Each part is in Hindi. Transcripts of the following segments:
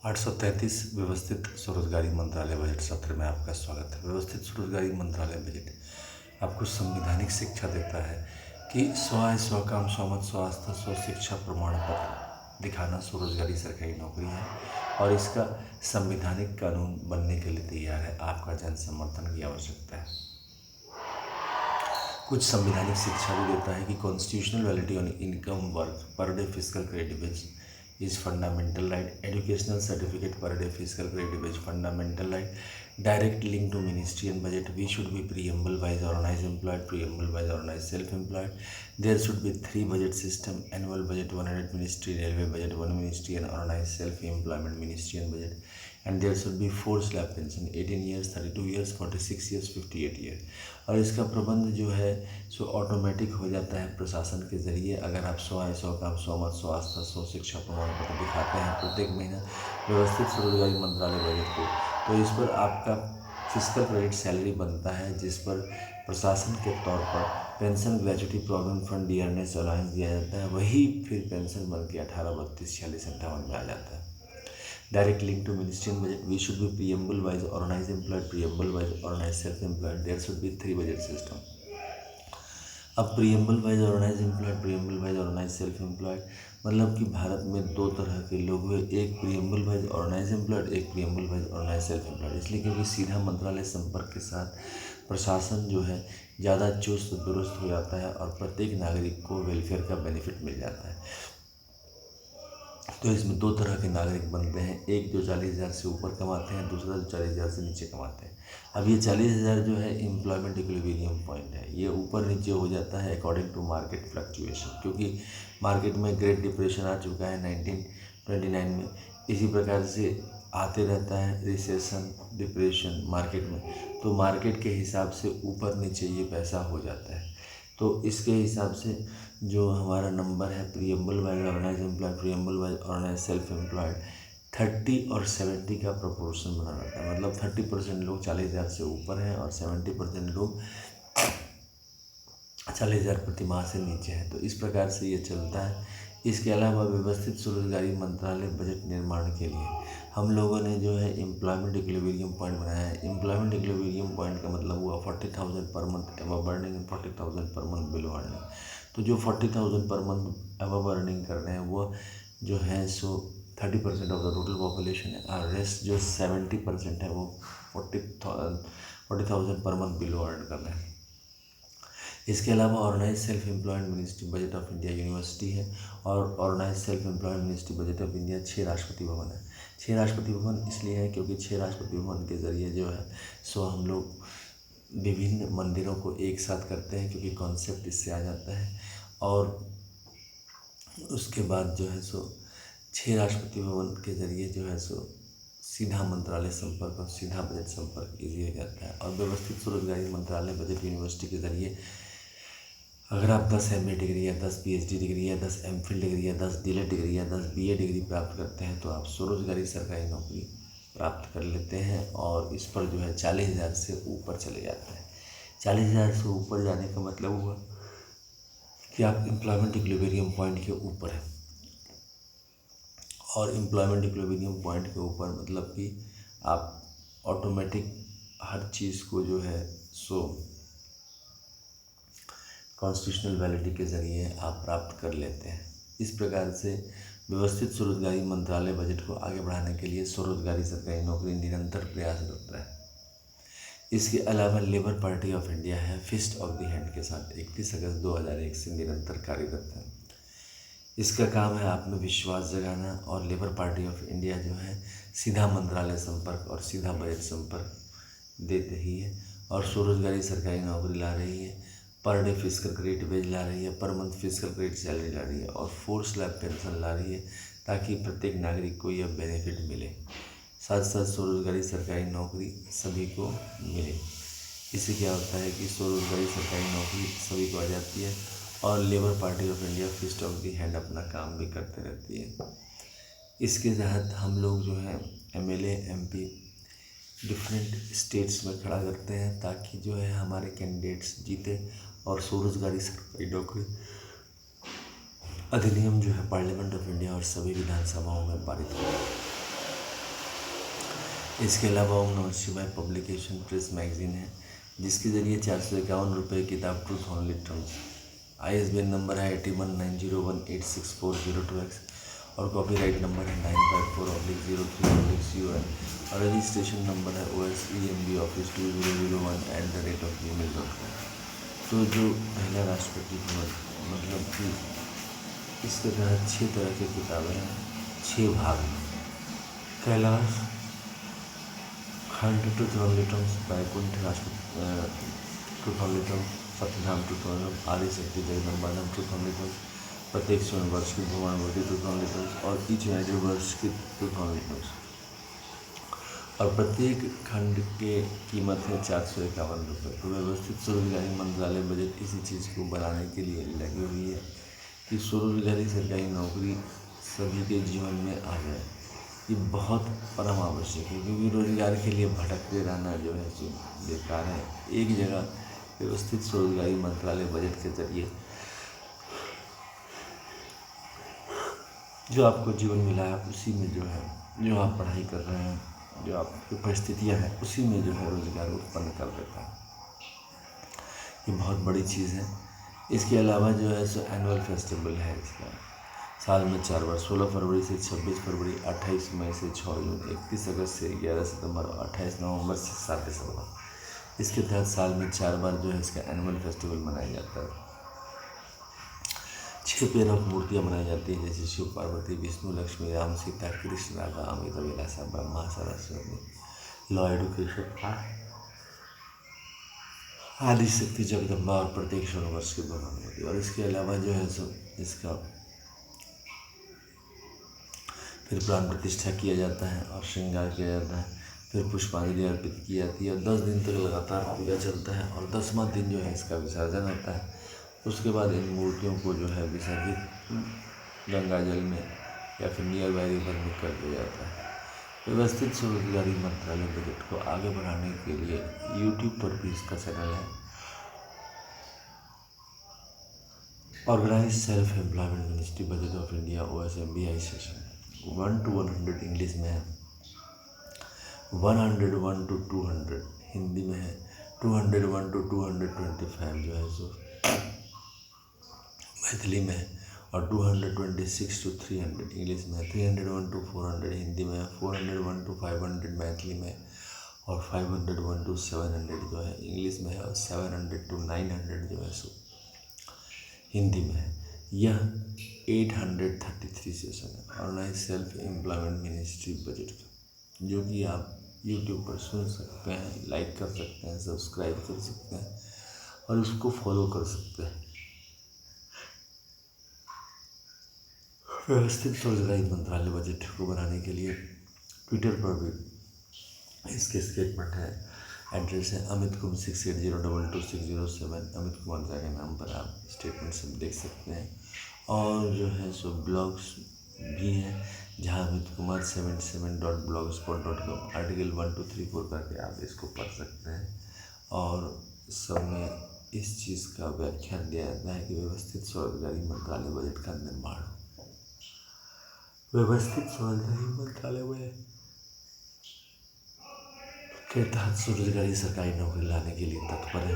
833 व्यवस्थित स्वरोजगारी मंत्रालय बजट सत्र में आपका स्वागत है। व्यवस्थित स्वरोजगारी मंत्रालय बजट आपको संवैधानिक शिक्षा देता है कि स्व आय, स्व काम, स्वमत, स्व आस्था, स्व शिक्षा प्रमाण पत्र दिखाना स्वरोजगारी सरकारी नौकरी है और इसका संवैधानिक कानून बनने के लिए तैयार है। आपका जन समर्थन की आवश्यकता है। कुछ संवैधानिक शिक्षा भी देता है कि constitutional validity on income work per day physical credit wage is fundamental right. Educational certificate per day fiscal credit is fundamental right. Direct link to ministry and budget. We should be preamble wise organized employed, preamble wise organized self-employed. There should be 3 budget system: annual budget, 100 ministry, railway budget, 1 ministry, and organized self-employment ministry and budget. And there should be 4 slab pension: 18 years, 32 years, 46 years, 58 years. और इसका प्रबंध जो है सो ऑटोमेटिक हो जाता है प्रशासन के ज़रिए। अगर आप 100 आय, 100 काम, 100 मत, 100 आस्था, 100 शिक्षा प्रमाण पत्र दिखाते हैं प्रत्येक महीना व्यवस्थित स्वरोजगारी मंत्रालय बजट को, तो इस पर आपका फिजिकल क्रेडिट सैलरी बनता है, जिस पर प्रशासन के तौर पर pension, gratuity, provident fund, dearness allowance दिया जाता है। वही फिर पेंशन बन के 18, 32, 46, 58 में आ जाता है। Direct link to ministry and budget. We should be preamble wise organized employed, preamble wise organized self-employed. There should be 3 budget system. अब preamble wise organise employed, preamble wise organise self employed, मतलब कि भारत में 2 तरह के लोग हुए, एक प्रियम्बल वाइज ऑर्गेनाइज एम्प्लॉयड, एक preamble wise organise self employed. इसलिए क्योंकि सीधा मंत्रालय संपर्क के साथ प्रशासन जो है ज़्यादा चुस्त दुरुस्त हो जाता है और प्रत्येक नागरिक को वेलफेयर का बेनिफिट मिल जाता है। तो इसमें 2 तरह के नागरिक बनते हैं, एक जो 40,000 से ऊपर कमाते हैं, दूसरा जो 40,000 से नीचे कमाते हैं। अब ये 40,000 जो है एम्प्लॉयमेंट इक्विलिब्रियम पॉइंट है, ये ऊपर नीचे हो जाता है अकॉर्डिंग टू मार्केट फ्लक्चुएशन, क्योंकि मार्केट में ग्रेट डिप्रेशन आ चुका है 1929 में। इसी प्रकार से आते रहता है रिसेशन, डिप्रेशन मार्केट में, तो मार्केट के हिसाब से ऊपर नीचे ये पैसा हो जाता है। तो इसके हिसाब से जो हमारा नंबर है preamble wise organise employed, preamble wise organise self employed, 30 और 70 का प्रोपोर्शन बना रहता है। मतलब 30% लोग 40,000 से ऊपर हैं और 70% लोग 40,000 प्रति माह से नीचे हैं। तो इस प्रकार से ये चलता है। इसके अलावा व्यवस्थित स्वरोजगारी मंत्रालय बजट निर्माण के लिए हम लोगों ने जो है एम्प्लॉयमेंट इक्विलिब्रियम पॉइंट बनाया है। एम्प्लॉयमेंट इक्विलिब्रियम पॉइंट का मतलब हुआ 40,000 per month above earning and 40,000 per month below earning. तो जो 40,000 पर मंथ अबव अर्निंग कर रहे हैं वो जो है सो 30% ऑफ द टोटल पॉपुलेशन है, और रेस्ट जो 70% है वो 40,000 पर मंथ बिलो अर्न कर रहे हैं। इसके अलावा organise self employed ministry budget of India university है, और organise self employed ministry budget of India 6 Rashtrapati भवन है। 6 राष्ट्रपति भवन इसलिए है क्योंकि 6 राष्ट्रपति भवन के ज़रिए जो है सो हम लोग विभिन्न मंदिरों को एक साथ करते हैं, क्योंकि कॉन्सेप्ट इससे आ जाता है। और उसके बाद जो है सो 6 राष्ट्रपति भवन के ज़रिए जो है सो सीधा मंत्रालय संपर्क और सीधा बजट संपर्क ईजी हो जाता है। और व्यवस्थित स्वरोजगारी मंत्रालय बजट यूनिवर्सिटी के ज़रिए अगर आप 10 MA डिग्री या 10 PhD डिग्री या 10 MPhil डिग्री या 10 DLED डिग्री या 10 BA डिग्री प्राप्त करते हैं तो आप स्वरोजगारी सरकारी नौकरी प्राप्त कर लेते हैं, और इस पर जो है 40,000 से ऊपर चले जाते हैं। 40,000 से ऊपर जाने का मतलब हुआ कि आप एम्प्लॉयमेंट इक्विलिब्रियम पॉइंट के ऊपर हैं, और एम्प्लॉयमेंट इक्विलिब्रियम पॉइंट के ऊपर मतलब कि आप ऑटोमेटिक हर चीज़ को जो है सो कॉन्स्टिट्यूशनल वैलिडिटी के ज़रिए आप प्राप्त कर लेते हैं। इस प्रकार से व्यवस्थित स्वरोजगारी मंत्रालय बजट को आगे बढ़ाने के लिए स्वरोजगारी सरकारी नौकरी निरंतर प्रयासरत है। इसके अलावा लेबर पार्टी ऑफ इंडिया है फिस्ट ऑफ द हैंड के साथ 31 अगस्त 2001 से निरंतर कार्यरत है। इसका काम है आप में विश्वास जगाना, और लेबर पार्टी ऑफ इंडिया जो है सीधा मंत्रालय संपर्क और सीधा बजट संपर्क दे रही है, और स्वरोजगारी सरकारी नौकरी ला रही है, per day physical credit wage ला रही है, per month physical credit salary ला रही है, और 4 स्लैब पेंशन ला रही है, ताकि प्रत्येक नागरिक को यह बेनिफिट मिले। साथ साथ स्वरोजगारी सरकारी नौकरी सभी को मिले। इससे क्या होता है कि स्वरोजगारी सरकारी नौकरी सभी को आ जाती है, और labour party of India fist of the hand अपना काम भी करते रहती है। इसके तहत हम लोग जो है MLA MP डिफरेंट स्टेट्स में खड़ा करते हैं, ताकि जो है हमारे कैंडिडेट्स जीते और स्वरोजगारी सरकारी नौकरी अधिनियम जो है पार्लियामेंट ऑफ इंडिया और सभी विधानसभाओं में पारित हो। इसके अलावा ओम नमः शिवाय पब्लिकेशन प्रेस मैगजीन है, जिसके जरिए 451 रुपये किताब truth only terms. ISBN number है 8190186402X और कॉपीराइट नंबर है 954/03/UN और रजिस्ट्रेशन नंबर है OSEMBoffice2001@gmail.com। तो जो पहला राष्ट्रपति भवन मतलब कि इसके तहत 6 तरह की किताबें हैं, 6 भाग हैं। Kailash Khand truth only trumps, Baikunth truth only trumps, Satyadham truth only trumps, Adi Shakti जगदम्बाधाम truth only terms, प्रत्येक स्वर्ण वर्ष की भगवान ट्रूथ ओनली ट्रम्स और ईच यूनाइटेड वर्ष की ट्रूथ ओनली ट्रम्स। और प्रत्येक खंड के कीमत है 451 रुपये। तो व्यवस्थित स्वरोजगारी मंत्रालय बजट इसी चीज़ को बनाने के लिए लगी हुई है कि स्वरोजगारी सरकारी नौकरी सभी के जीवन में आ जाए। ये बहुत परम आवश्यक है, क्योंकि रोजगार के लिए भटकते रहना जो है सो बेकार है। एक जगह व्यवस्थित स्वरोजगारी मंत्रालय बजट के जरिए जो आपको जीवन मिला है उसी में जो है, जो आप पढ़ाई कर रहे हैं, जो आपकी परिस्थितियाँ हैं उसी में जो है रोजगार उत्पन्न कर देता है। ये बहुत बड़ी चीज़ है। इसके अलावा जो है सो एनुअल फेस्टिवल है इसका, साल में 4 बार, 16 फरवरी से 26 फरवरी, 28 मई से 6 जून, 31 अगस्त से 11 सितंबर और 28 नवंबर से 7 दिसंबर। इसके तहत साल में 4 बार जो है इसका एनुअल फेस्टिवल मनाया जाता है। 6 पेयर ऑफ मूर्तियाँ बनाई जाती हैं, जैसे शिव पार्वती, विष्णु लक्ष्मी, राम सीता, कृष्ण राधा, अमित अभिलाषा, ब्रह्मा सरस्वती, लॉ एडुकेशन, आदि शक्ति जगदम्बा और प्रत्येक स्वर्ण वर्ष की भगवान होती है। और इसके अलावा जो है सो इसका फिर प्राण प्रतिष्ठा किया जाता है और श्रृंगार किया जाता है, फिर पुष्पांजलि अर्पित की जाती है और 10 दिन तक लगातार पूजा चलता है और 10वां दिन जो है इसका विसर्जन होता है। उसके बाद इन मूर्तियों को जो है विसर्जित गंगा जल में या फिर नियर बाई रिवर में कर दिया जाता है। व्यवस्थित स्वरोजगारी मंत्रालय बजट को आगे बढ़ाने के लिए यूट्यूब पर भी इसका चैनल है। Organise self employment ministry budget of India OSMBI session 1 to 100 English में है, 101 to 200 हिंदी में है, 201 to 225 जो है सो मैथिली में है और 226 to 300 इंग्लिश में है, 301 to 400 हिंदी में है, 401 to 500 मैथिली में और 501 to 700 जो है इंग्लिश में है और 700 to 900 जो है सो हिंदी में है। यह 833 सेशन है organise self employment ministry budget का, जो कि आप यूट्यूब पर सुन सकते हैं, लाइक कर सकते हैं, सब्सक्राइब कर सकते हैं और उसको फॉलो कर सकते हैं। व्यवस्थित स्वरोजगारी मंत्रालय बजट को बनाने के लिए ट्विटर पर भी इसके स्टेटमेंट है। एड्रेस है अमित कुमार 68022607। अमित कुमार झा के नाम पर आप स्टेटमेंट सब देख सकते हैं। और जो है सो ब्लॉग्स भी हैं, जहाँ Amit Kumar 77.blogspot.com article 1 to 3 4 करके आप इसको पढ़ सकते हैं। और सब में इस चीज़ का व्याख्यान दिया जाता है कि व्यवस्थित स्वरोजगारी मंत्रालय बजट का निर्माण। व्यवस्थित स्वरोजगारी मंत्रालय बजट के तहत स्वरोजगारी सरकारी नौकरी लाने के लिए तत्पर है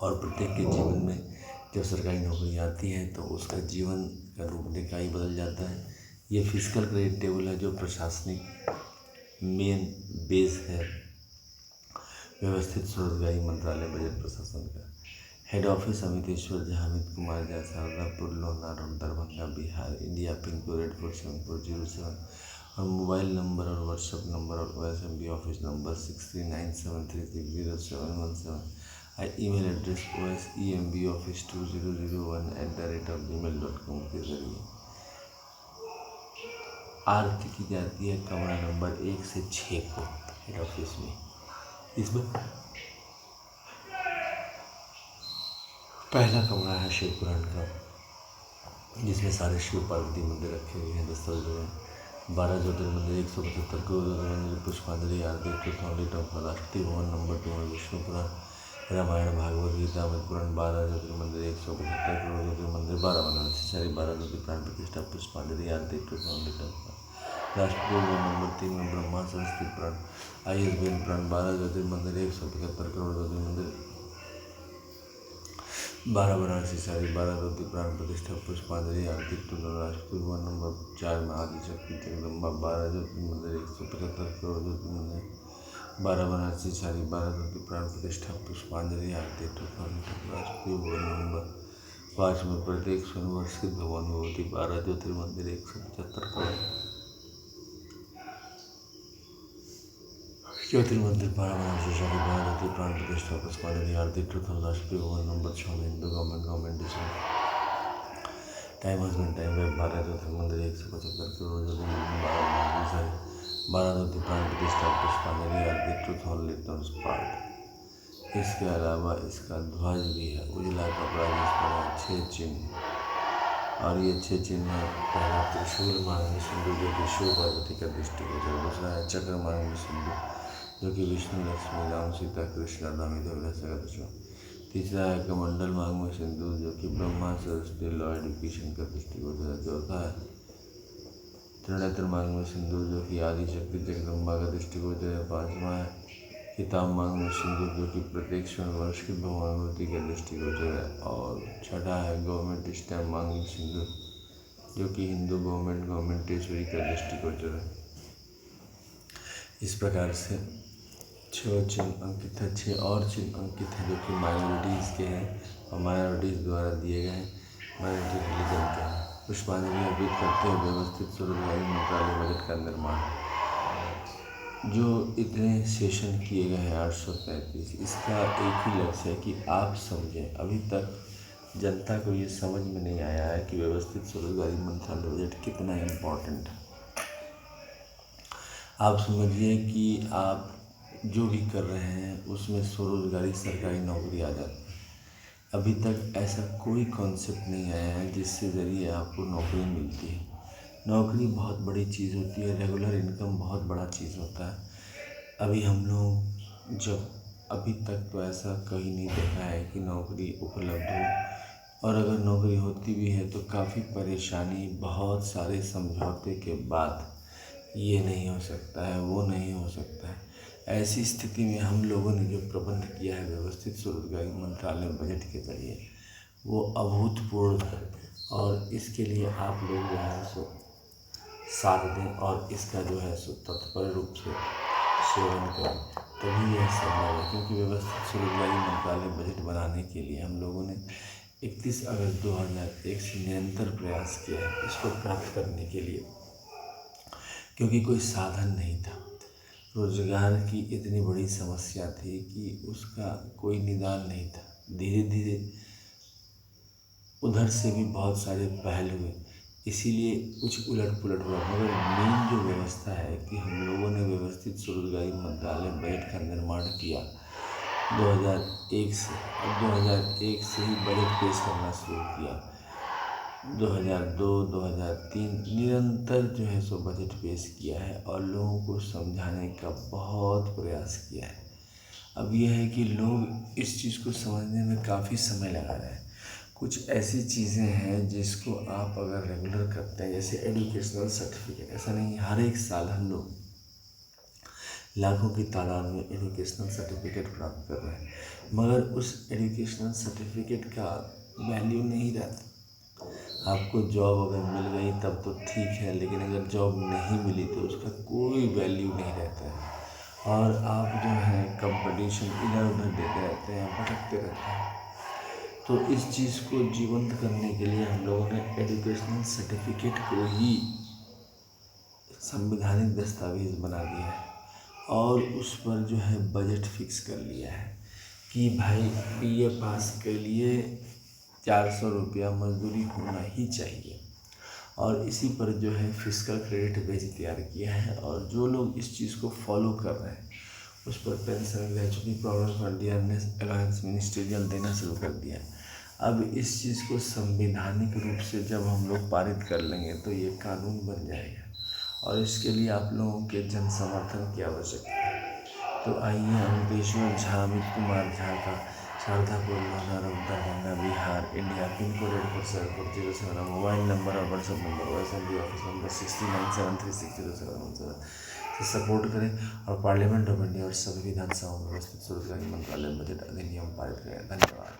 और प्रत्येक के जीवन में जब सरकारी नौकरी आती है तो उसका जीवन का रूपरेखा ही बदल जाता है। ये फिजिकल क्रेडिट टेबल है जो प्रशासनिक मेन बेस है व्यवस्थित स्वरोजगारी मंत्रालय बजट प्रशासन का। Head office Amiteshwar Jha, Amit Kumar Jha, Shardapur, Lohna road, Darbhanga, Bihar, India, pin code 847407 और मोबाइल नंबर और व्हाट्सएप नंबर और OSMB office number 6397360717। Email address OSEMBoffice2001@gmail.com के जरिए आरती की जाती है कमरा नंबर 1 से 6 को हेड ऑफिस में। इसमें पहला कमरा है शिव पुराण का, जिसमें सारे शिव पार्वती मंदिर रखे हुए हैं, 10 जगह 12 ज्योतिर्मंदिर, 175 करोड़ ज्योतिर्मंदिर, पुष्पांजलि आरती, राष्ट्रीय भवन नंबर 2 में विष्णु पुराण, रामायण, भागवत गीता, अमित पुराण, 12 ज्योतिर्मंदिर, 175 करोड़ ज्योतिर्मंदिर, 12 बनारसी सारी 12 ज्योतिर्प्राण प्रतिष्ठा, पुष्पांजलि आरती, राष्ट्रपति नंबर 3 में ब्रह्मा संस्कृत प्राण, ISBN प्राण 12 ज्योतिर्मंदिर 175 करोड़ ज्योतिर्मंदिर 12 बनारसी सारी 12 ज्योति प्राण प्रतिष्ठा पुष्पांजलि आरती टूटल। राष्ट्रपति भवन नंबर 4 में आदिशक्ति जगदम्बा 12 ज्योतिर्मंदिर 175 करोड़ ज्योतिर्मंदिर 12 बनारसी सारी 12 ज्योति प्राण प्रतिष्ठा पुष्पांजलि आरती टूटल। राष्ट्रपति भवन नंबर 5 में प्रत्येक सोमवार सिद्ध भवन विभूति 12 ज्योतिर्मंदिर 175 करोड़ ज्योतिर्मंदिर 12 बनारसी सारी 12 ज्योति प्राण प्रतिष्ठा पुष्पांजलि आरती टूटल। राष्ट्रपति भवन नंबर 6 में Hindu government time husband time web 12 ज्योतिर्मंदिर 175 करोड़ ज्योतिर्मंदिर 12 बनारसी सारी 12 ज्योति प्राण प्रतिष्ठा पुष्पांजलि आरती टूटल लिटल स्पार्ट। इसके अलावा इसका ध्वज भी है उजला कपड़ा जिस पर 6 चिन्ह और ये 6 चिन्ह है। पहला त्रिशूल मांग में सिंधु जो कि शिव पार्वती का दृष्टिगोचर, दूसरा है चक्र मांग में सिंधु जो कि विष्णु लक्ष्मी राम सीता कृष्ण दामोदर दशरथ, तीसरा है कमंडल मांग में सिंधु जो कि ब्रह्मा सरस्वती लॉ एडुकेशन का दृष्टिगोचर है, चौथा है त्रिनेत्र मांग में सिंधु जो कि आदिशक्ति जगदम्बा का दृष्टिगोचर है, पांचवा है किताब मांग में सिंधु जो कि प्रत्येक वर्ष की भगवानुभूति का दृष्टिगोचर है, और छठा है गवर्नमेंट स्टैम्प मांग में सिंधु जो कि हिंदू गवर्नमेंटेश्वरी का दृष्टिगोचर है। इस प्रकार से 6 चिन्ह अंकित है, 6 और चिन्ह अंकित है जो कि माइनॉरिटीज़ के हैं और माइनॉरिटीज़ द्वारा दिए गए माइनॉरिटी रिलीजन के हैं। पुष्पांजलि अर्पित करते हुए व्यवस्थित स्वरूपवादी मंत्रालय बजट का निर्माण जो इतने सेशन किए गए हैं 835, इसका एक ही लक्ष्य है कि आप समझें। अभी तक जनता को ये समझ में नहीं आया है कि व्यवस्थित स्वरोजगारी मंत्रालय बजट कितना इम्पोर्टेंट है। आप समझिए कि आप जो भी कर रहे हैं उसमें स्वरोजगारी सरकारी नौकरी आ जाती है। अभी तक ऐसा कोई कॉन्सेप्ट नहीं आया है जिससे ज़रिए आपको नौकरी मिलती है। नौकरी बहुत बड़ी चीज़ होती है, रेगुलर इनकम बहुत बड़ा चीज़ होता है। अभी हम लोग अभी तक तो ऐसा कहीं नहीं देखा है कि नौकरी उपलब्ध हो, और अगर नौकरी होती भी है तो काफ़ी परेशानी, बहुत सारे समझौते के बाद ये नहीं हो सकता है, वो नहीं हो सकता है। ऐसी स्थिति में हम लोगों ने जो प्रबंध किया है व्यवस्थित स्वरोजगारी मंत्रालय बजट के जरिए वो अभूतपूर्व है, और इसके लिए आप लोग जो है सो साथ दें और इसका जो है सो तत्पर रूप से सेवन करें, तभी यह संभव है। क्योंकि व्यवस्थित स्वरोजगारी मंत्रालय बजट बनाने के लिए हम लोगों ने 31 अगस्त 2001 से निरंतर प्रयास किया है इसको प्राप्त करने के लिए, क्योंकि कोई साधन नहीं था। रोजगार की इतनी बड़ी समस्या थी कि उसका कोई निदान नहीं था। धीरे धीरे उधर से भी बहुत सारे पहल हुए, इसीलिए कुछ उलट पुलट हुआ, मगर मेन जो व्यवस्था है कि हम लोगों ने व्यवस्थित स्वरोजगारी मंत्रालय बजट का निर्माण किया 2001 से, और 2001 से ही बजट पेश करना शुरू किया। 2002, 2003 निरंतर जो है सो बजट पेश किया है और लोगों को समझाने का बहुत प्रयास किया है। अब यह है कि लोग इस चीज़ को समझने में काफ़ी समय लगा रहे हैं। कुछ ऐसी चीज़ें हैं जिसको आप अगर रेगुलर करते हैं, जैसे एजुकेशनल सर्टिफिकेट, ऐसा नहीं हर एक साल हम लोग लाखों की तादाद में एजुकेशनल सर्टिफिकेट प्राप्त कर रहे हैं, मगर उस एजुकेशनल सर्टिफिकेट का वैल्यू नहीं रहता। आपको जॉब अगर मिल गई तब तो ठीक है, लेकिन अगर जॉब नहीं मिली तो उसका कोई वैल्यू नहीं रहता है, और आप जो है कंपटीशन इधर उधर देते रहते हैं, भटकते रहते हैं। तो इस चीज़ को जीवंत करने के लिए हम लोगों ने एजुकेशनल सर्टिफिकेट को ही संवैधानिक दस्तावेज बना दिया है, और उस पर जो है बजट फिक्स कर लिया है कि भाई BA पास के लिए 400 रुपया मजदूरी होना ही चाहिए, और इसी पर जो है फिस्कल क्रेडिट बेस तैयार किया है। और जो लोग इस चीज़ को फॉलो कर रहे हैं उस पर pension, gratuity, provident fund, dearness allowance, ministerial देना शुरू कर दिया। अब इस चीज़ को संवैधानिक रूप से जब हम लोग पारित कर लेंगे तो ये कानून बन जाएगा, और इसके लिए आप लोगों के जन समर्थन की आवश्यकता है। तो आइए अमितेश्वर झा, अमित कुमार झा का Shardapur Lonar Darbhanga Bihar India, pin code 847407, mobile number और WhatsApp number SMD office number 6973607117 से सपोर्ट करें और पार्लियामेंट ऑफ इंडिया और सभी विधानसभाओं में व्यवस्थित सुरक्षा मंत्रालय बजट अधिनियम पारित करें। धन्यवाद।